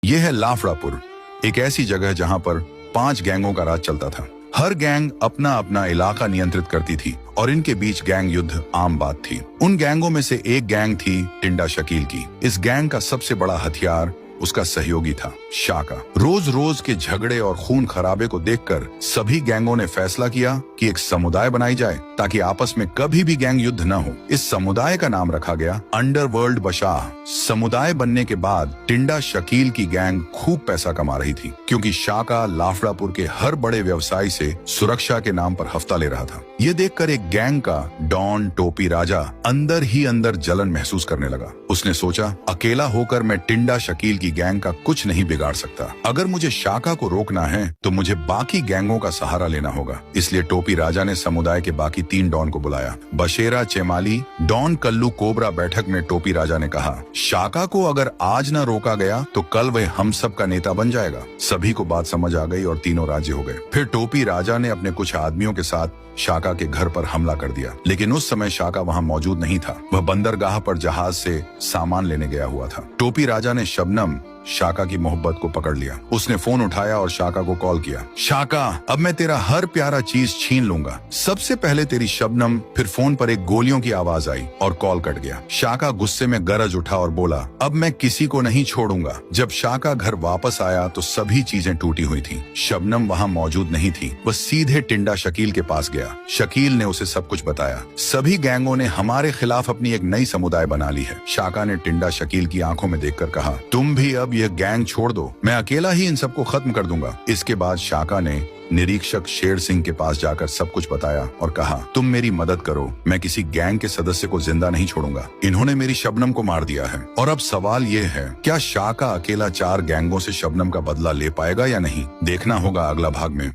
यह है लाफड़ापुर, एक ऐसी जगह जहां पर 5 गैंगों का राज चलता था। हर गैंग अपना अपना इलाका नियंत्रित करती थी और इनके बीच गैंग युद्ध आम बात थी। उन गैंगों में से एक गैंग थी टिंडा शकील की। इस गैंग का सबसे बड़ा हथियार उसका सहयोगी था शाका। रोज रोज के झगड़े और खून खराबे को देखकर सभी गैंगों ने फैसला किया कि एक समुदाय बनाई जाए ताकि आपस में कभी भी गैंग युद्ध न हो। इस समुदाय का नाम रखा गया अंडरवर्ल्ड बशाह। समुदाय बनने के बाद टिंडा शकील की गैंग खूब पैसा कमा रही थी क्योंकि शाका लाफड़ापुर के हर बड़े व्यवसायी से सुरक्षा के नाम पर हफ्ता ले रहा था। ये देखकर एक गैंग का डॉन टोपी राजा अंदर ही अंदर जलन महसूस करने लगा। उसने सोचा, अकेला होकर मैं टिंडा शकील की गैंग का कुछ नहीं बिगाड़ सकता। अगर मुझे शाका को रोकना है तो मुझे बाकी गैंगों का सहारा लेना होगा। इसलिए टोपी राजा ने समुदाय के बाकी 3 डॉन को बुलाया। बशेरा चेमाली, डॉन कल्लू कोबरा बैठक में टोपी राजा ने कहा, शाका को अगर आज न रोका गया तो कल वह हम सब का नेता बन जाएगा। सभी को बात समझ आ गई और तीनों राजी हो गए। फिर टोपी राजा ने अपने कुछ आदमियों के साथ शाका के घर पर हमला कर दिया, लेकिन उस समय शाका वहां मौजूद नहीं था। वह बंदरगाह पर जहाज से सामान लेने गया हुआ था। टोपी राजा ने शबनम, शाका की मोहब्बत को पकड़ लिया। उसने फोन उठाया और शाका को कॉल किया। शाका, अब मैं तेरा हर प्यारा चीज छीन लूंगा। सबसे पहले तेरी शबनम। फिर फोन पर एक गोलियों की आवाज आई और कॉल कट गया। शाका गुस्से में गरज उठा और बोला, अब मैं किसी को नहीं छोड़ूंगा। जब शाका घर वापस आया तो सभी चीजें टूटी हुई थी। शबनम वहां मौजूद नहीं थी। वह सीधे टिंडा शकील के पास गया। शकील ने उसे सब कुछ बताया। सभी गैंगों ने हमारे खिलाफ अपनी एक नई समुदाय बना ली है। शाका ने टिंडा शकील की आंखों में देखकर कहा, तुम भी अब यह गैंग छोड़ दो, मैं अकेला ही इन सबको खत्म कर दूंगा। इसके बाद शाका ने निरीक्षक शेर सिंह के पास जाकर सब कुछ बताया और कहा, तुम मेरी मदद करो, मैं किसी गैंग के सदस्य को जिंदा नहीं छोड़ूंगा। इन्होंने मेरी शबनम को मार दिया है और अब सवाल ये है, क्या शाका अकेला 4 गैंगों से शबनम का बदला ले पाएगा या नहीं? देखना होगा अगला भाग में।